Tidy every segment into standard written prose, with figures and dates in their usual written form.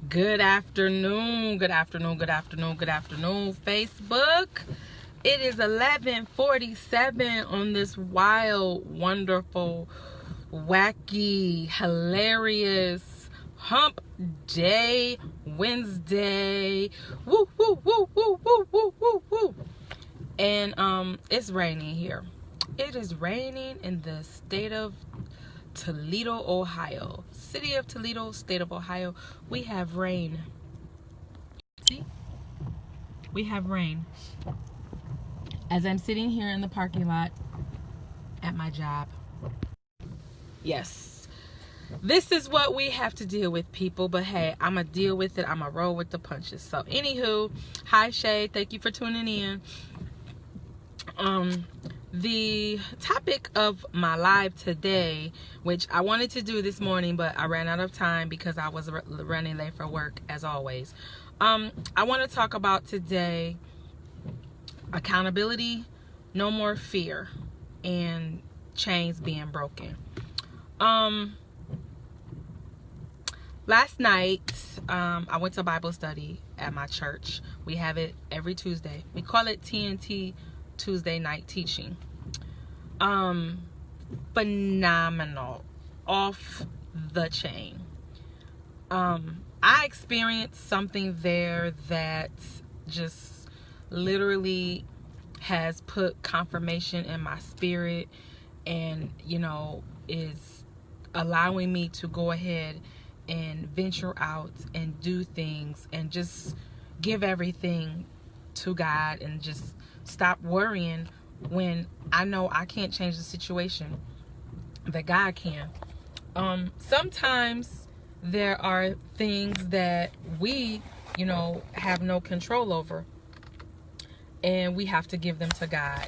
Good afternoon, good afternoon, good afternoon, good afternoon, Facebook. It is 11:47 on this wild, wonderful, wacky, hilarious hump day, Wednesday. Woo, woo, woo, woo, woo, woo, woo, woo. And it's raining here. It is raining in the state of Toledo, Ohio. City of Toledo, state of Ohio. We have rain. See? We have rain. As I'm sitting here in the parking lot at my job. Yes. This is what we have to deal with, people. But hey, I'm going to deal with it. I'm going to roll with the punches. So anywho, hi Shay. Thank you for tuning in. The topic of my live today, which I wanted to do this morning, but I ran out of time because I was running late for work as always. I want to talk about today accountability, no more fear, and chains being broken. Last night, I went to Bible study at my church. We have it every Tuesday. We call it TNT Tuesday night teaching. Phenomenal, off the chain. I experienced something there that just literally has put confirmation in my spirit, and is allowing me to go ahead and venture out and do things and just give everything to God and just stop worrying when I know I can't change the situation, that God can. Sometimes there are things that we, have no control over, and we have to give them to God.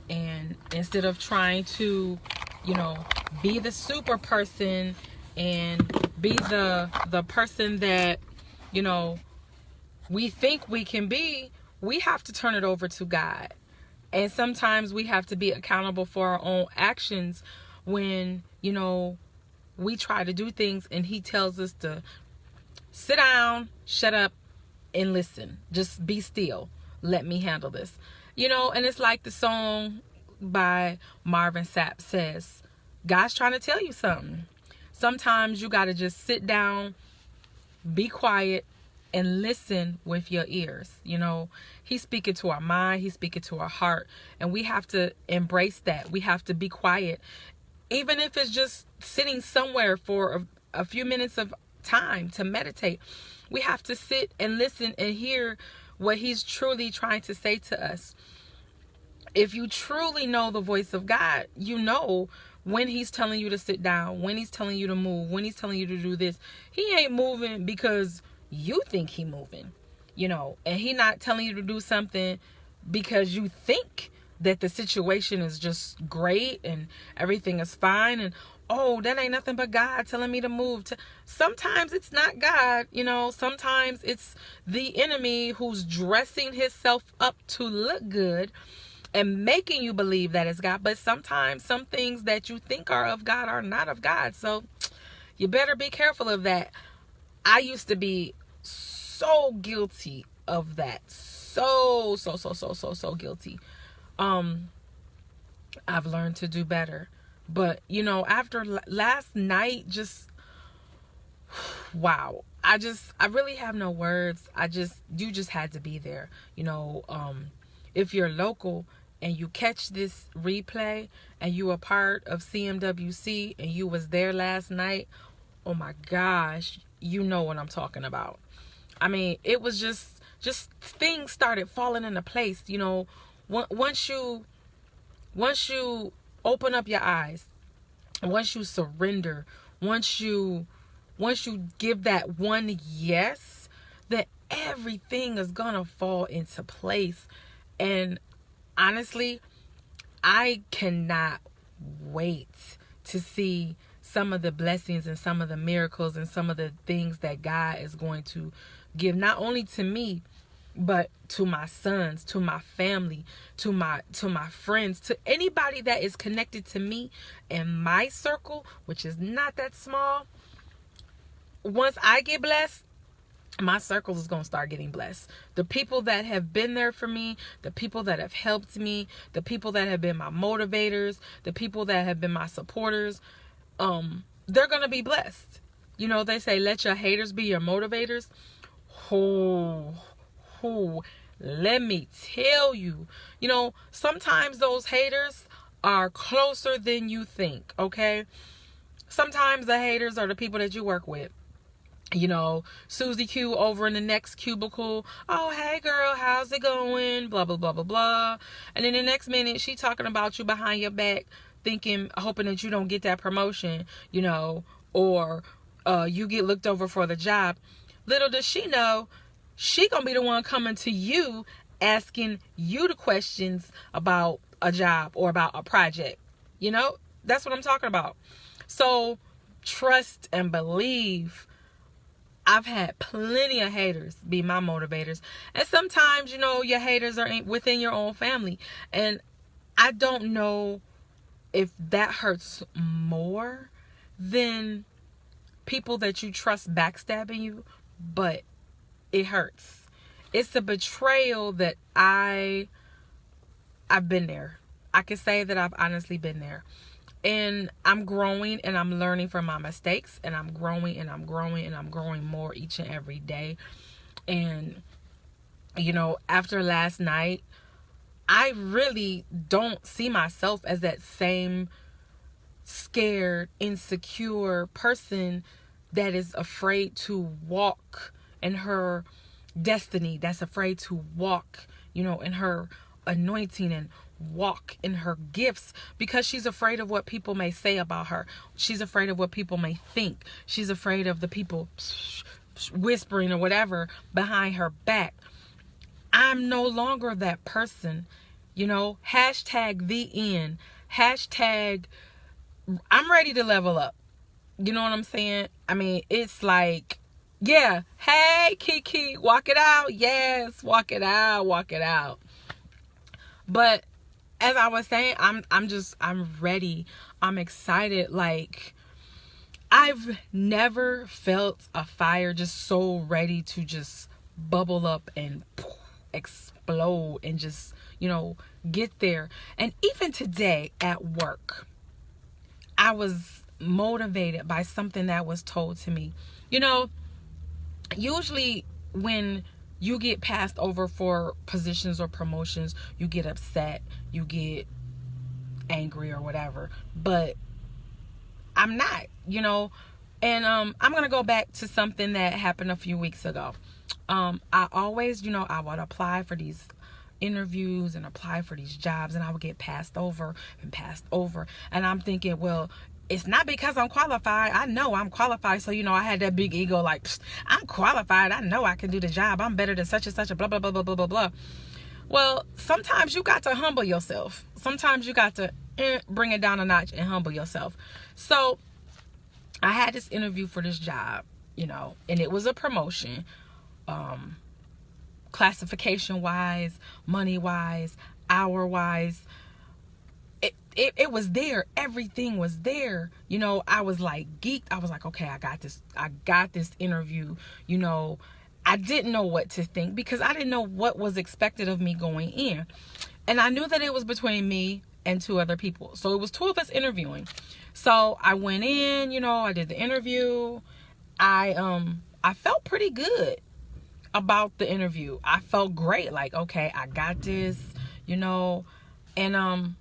And instead of trying to, be the super person and be the person that, we think we can be, we have to turn it over to God. And sometimes we have to be accountable for our own actions when, we try to do things and he tells us to sit down, shut up, and listen. Just be still. Let me handle this. And it's like the song by Marvin Sapp says, God's trying to tell you something. Sometimes you got to just sit down, be quiet, and listen with your ears. He's speaking to our mind, he's speaking to our heart, and we have to embrace that. We have to be quiet, even if it's just sitting somewhere for a few minutes of time to meditate. We have to sit and listen and hear what he's truly trying to say to us. If you truly know the voice of God, when he's telling you to sit down, when he's telling you to move, when he's telling you to do this. He ain't moving because you think he moving, and he not telling you to do something because you think that the situation is just great and everything is fine, and that ain't nothing but God telling me to move. Sometimes it's not God, sometimes it's the enemy who's dressing himself up to look good and making you believe that it's God. But sometimes some things that you think are of God are not of God. So you better be careful of that. I used to be so guilty of that. So guilty. I've learned to do better. But, after last night, wow. I really have no words. You just had to be there. If you're local and you catch this replay and you are part of CMWC and you was there last night, oh my gosh, you know what I'm talking about. I mean, it was just things started falling into place. Once you open up your eyes, once you surrender, once you give that one yes, then everything is gonna fall into place. And honestly, I cannot wait to see some of the blessings and some of the miracles and some of the things that God is going to give, not only to me, but to my sons, to my family, to my friends, to anybody that is connected to me and my circle, which is not that small. Once I get blessed, my circle is going to start getting blessed. The people that have been there for me, the people that have helped me, the people that have been my motivators, the people that have been my supporters, they're going to be blessed. You know, they say, let your haters be your motivators. Let me tell you, you know, sometimes those haters are closer than you think, okay? Sometimes the haters are the people that you work with. You know, Susie Q over in the next cubicle. Oh, hey girl, how's it going? Blah, blah, blah, blah, blah. And then the next minute, she talking about you behind your back, hoping that you don't get that promotion, you know, or you get looked over for the job. Little does she know, she gonna be the one coming to you, asking you the questions about a job or about a project. You know, that's what I'm talking about. So trust and believe. I've had plenty of haters be my motivators. And sometimes, you know, your haters are within your own family. And I don't know if that hurts more than people that you trust backstabbing you, but it hurts. It's a betrayal that I've been there. I can say that I've honestly been there. And I'm growing and I'm learning from my mistakes, and I'm growing and I'm growing and I'm growing more each and every day. And, you know, after last night, I really don't see myself as that same scared, insecure person that is afraid to walk in her destiny, that's afraid to walk, you know, in her anointing and walk in her gifts, because she's afraid of what people may say about her. She's afraid of what people may think. She's afraid of the people whispering or whatever behind her back. I'm no longer that person, you know. Hashtag the end. Hashtag I'm ready to level up. You know what I'm saying? I mean, it's like, yeah, hey Kiki, walk it out. Yes, walk it out, walk it out. But as I was saying, I'm ready. I'm excited. Like, I've never felt a fire just so ready to just bubble up and explode and just, you know, get there. And even today at work, I was motivated by something that was told to me. You know, usually when you get passed over for positions or promotions, you get upset, you get angry or whatever. But I'm not, you know. And I'm going to go back to something that happened a few weeks ago. I always, you know, I would apply for these interviews and apply for these jobs, and I would get passed over. And I'm thinking, well, it's not because I'm qualified. I know I'm qualified. So, you know, I had that big ego, like, I'm qualified. I know I can do the job. I'm better than such and such, blah, blah, blah, blah, blah, blah, blah. Well, sometimes you got to humble yourself. Sometimes you got to bring it down a notch and humble yourself. So I had this interview for this job, you know, and it was a promotion, classification wise, money wise, hour wise. It was there. Everything was there. You know, I was like geeked. I was like, okay, I got this interview. You know, I didn't know what to think because I didn't know what was expected of me going in. And I knew that it was between me and two other people. So it was two of us interviewing. So I went in, you know, I did the interview. I felt pretty good about the interview. I felt great. Like, okay, I got this, you know. And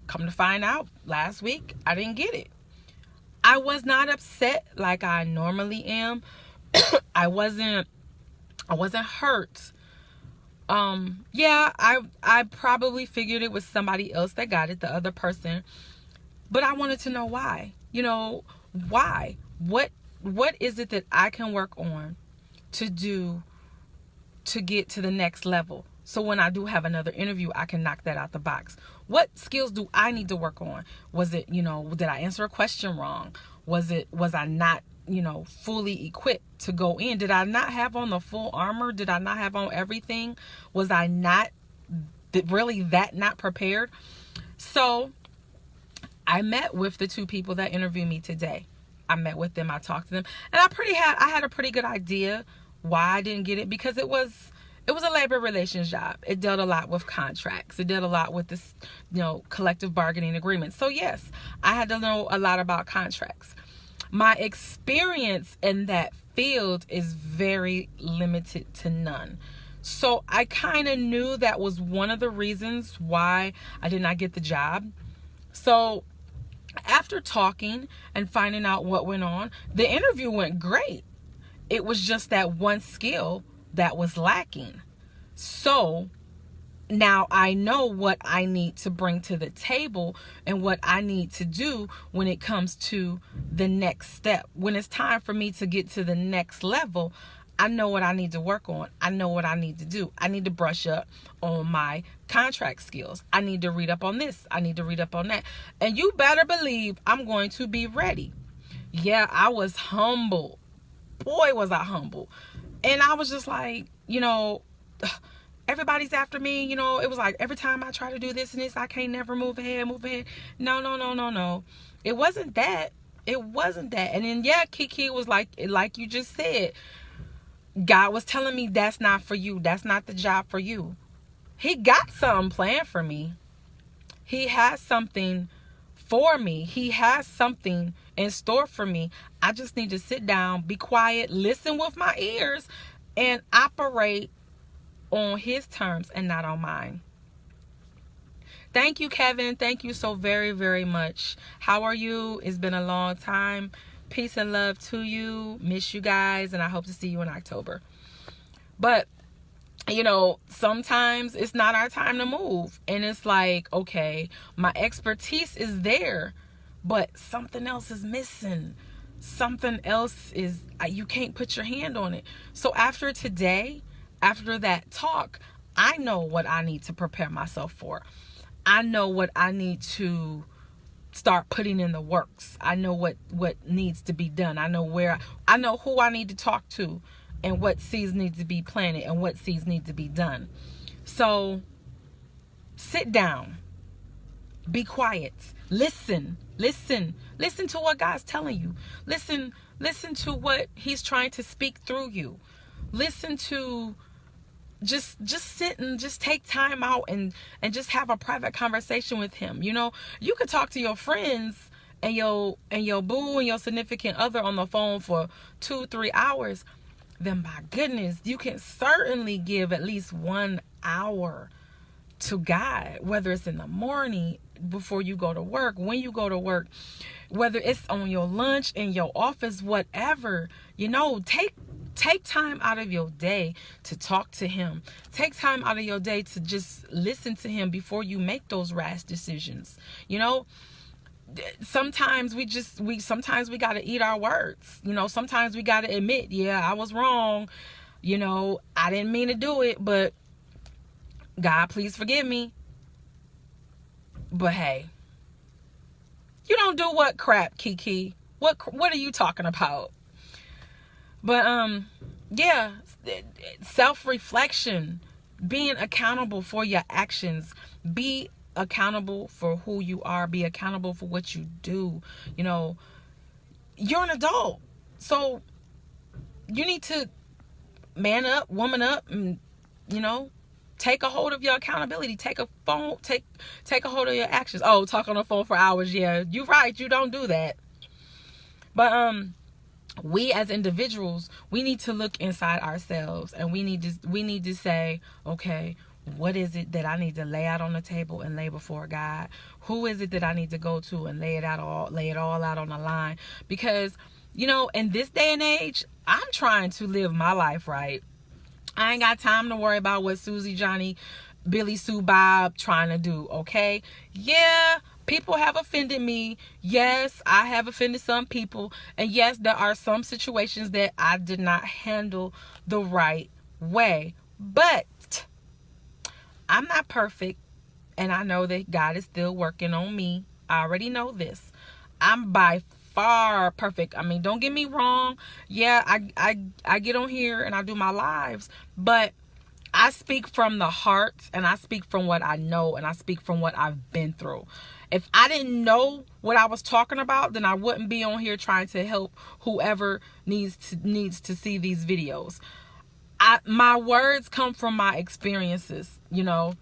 come to find out, last week I didn't get it. I was not upset like I normally am. I wasn't hurt. Yeah, I probably figured it was somebody else that got it, the other person. But I wanted to know why. You know, why? What is it that I can work on to do to get to the next level? So when I do have another interview, I can knock that out the box. What skills do I need to work on? Was it, you know, did I answer a question wrong? Was I not, you know, fully equipped to go in? Did I not have on the full armor? Did I not have on everything? Was I not really that not prepared? So I met with the two people that interviewed me today. I met with them. I talked to them, and I had a pretty good idea Why I didn't get it? Because it was a labor relations job. It dealt a lot with contracts. It dealt a lot with this, collective bargaining agreements. So yes, I had to know a lot about contracts. My experience in that field is very limited to none. So I kind of knew that was one of the reasons why I did not get the job. So after talking and finding out what went on, the interview went great. It was just that one skill that was lacking. So now I know what I need to bring to the table and what I need to do when it comes to the next step. When it's time for me to get to the next level, I know what I need to work on. I know what I need to do. I need to brush up on my contract skills. I need to read up on this. I need to read up on that. And you better believe I'm going to be ready. Yeah, I was humble. Boy, was I humble. And I was just like, everybody's after me. It was like every time I try to do this and this, I can't never move ahead. No. It wasn't that. And then, yeah, Kiki was like you just said, God was telling me that's not for you. That's not the job for you. He got something planned for me. He has something for me. He has something in store for me. I just need to sit down, be quiet, listen with my ears, and operate on his terms and not on mine. Thank you, Kevin. Thank you so very, very much. How are you? It's been a long time. Peace and love to you. Miss you guys, and I hope to see you in October. But, sometimes it's not our time to move. And it's like, okay, my expertise is there, but something else is missing. Something else is, you can't put your hand on it. So after today, after that talk, I know what I need to prepare myself for. I know what I need to start putting in the works. I know what needs to be done. I know who I need to talk to, and what seeds need to be planted and what seeds need to be done. So sit down, be quiet, listen to what God's telling you. Listen to what he's trying to speak through you. Listen to just sit and just take time out and just have a private conversation with him. You could talk to your friends and your boo and your significant other on the phone for 2-3 hours. Then my goodness, you can certainly give at least 1 hour to God, whether it's in the morning before you go to work, when you go to work, whether it's on your lunch, in your office, whatever. Take time out of your day to talk to him. Take time out of your day to just listen to him before you make those rash decisions. Sometimes we got to eat our words. Sometimes we got to admit, yeah, I was wrong. I didn't mean to do it, but God, please forgive me. But hey, you don't do what crap, Kiki? What are you talking about? But yeah, self-reflection, being accountable for your actions, be accountable for who you are, be accountable for what you do. You're an adult, so you need to man up, woman up, and take a hold of your accountability. Take a hold of your actions. Oh, talk on the phone for hours. Yeah, you're right. You don't do that. But we as individuals, we need to look inside ourselves, and we need to say, okay, what is it that I need to lay out on the table and lay before God? Who is it that I need to go to and lay it all out on the line? Because, in this day and age, I'm trying to live my life right. I ain't got time to worry about what Susie, Johnny, Billy, Sue, Bob trying to do, okay? Yeah, people have offended me. Yes, I have offended some people. And yes, there are some situations that I did not handle the right way. But I'm not perfect. And I know that God is still working on me. I already know this. I'm by far perfect. I mean, don't get me wrong. Yeah, I get on here and I do my lives. But I speak from the heart, and I speak from what I know, and I speak from what I've been through. If I didn't know what I was talking about, then I wouldn't be on here trying to help whoever needs to see these videos. My words come from my experiences, you know.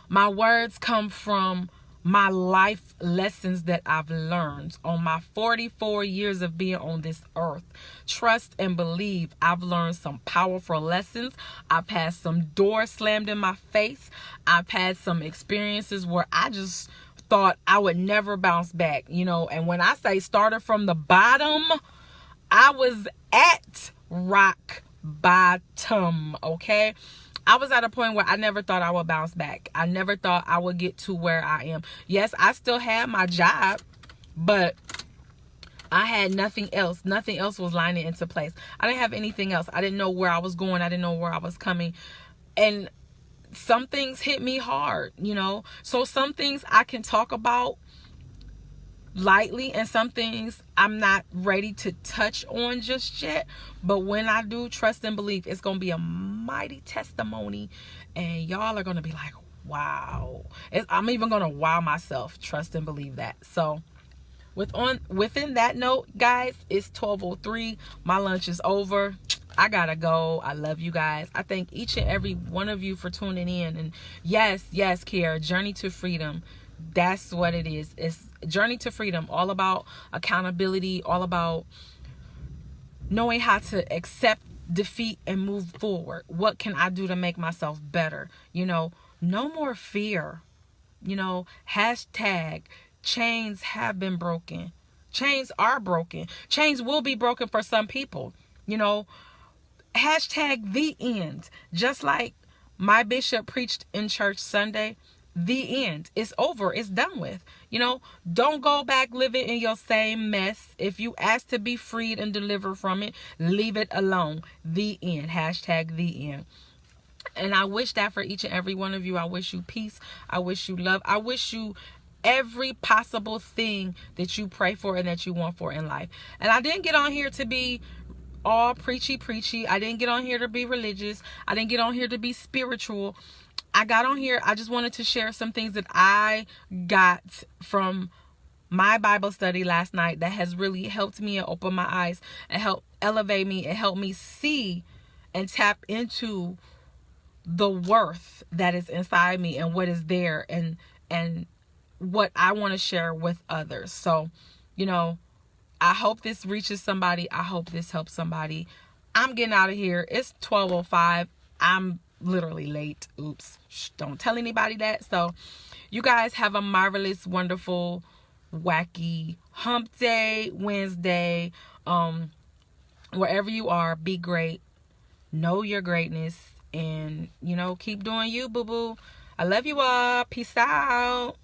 My words come from my life lessons that I've learned on my 44 years of being on this earth. Trust and believe. I've learned some powerful lessons. I've had some doors slammed in my face. I've had some experiences where I just thought I would never bounce back, you know. And when I say started from the bottom, I was at rock bottom, okay? I was at a point where I never thought I would bounce back. I never thought I would get to where I am. Yes, I still had my job, but I had nothing else. Nothing else was lining into place. I didn't have anything else. I didn't know where I was going. I didn't know where I was coming. And some things hit me hard, you know. So some things I can talk about lightly, and some things I'm not ready to touch on just yet. But when I do, trust and believe, it's going to be a mighty testimony, and y'all are going to be like, wow. I'm even going to wow myself. Trust and believe that. So within that note, guys, it's 12:03. My lunch is over. I gotta go. I love you guys. I thank each and every one of you for tuning in. And yes, Kiara, Journey to Freedom. That's what it is. It's Journey to Freedom. All about accountability. All about knowing how to accept defeat and move forward. What can I do to make myself better? You know, no more fear. You know, hashtag chains have been broken. Chains are broken. Chains will be broken for some people. You know, hashtag the end. Just like my bishop preached in church Sunday, the end. It's over. It's done with. You know, don't go back living in your same mess. If you ask to be freed and delivered from it, leave it alone. The end. Hashtag the end. And I wish that for each and every one of you. I wish you peace. I wish you love. I wish you every possible thing that you pray for and that you want for in life. And I didn't get on here to be all preachy. I didn't get on here to be religious. I didn't get on here to be spiritual. I got on here, I just wanted to share some things that I got from my Bible study last night that has really helped me and open my eyes and help elevate me and help me see and tap into the worth that is inside me and what is there and what I want to share with others. So, you know, I hope this reaches somebody. I hope this helps somebody. I'm getting out of here. It's 12:05. I'm literally late. Oops. Shh, don't tell anybody that. So you guys have a marvelous, wonderful, wacky hump day, Wednesday. Wherever you are, be great. Know your greatness. And, you know, keep doing you, boo-boo. I love you all. Peace out.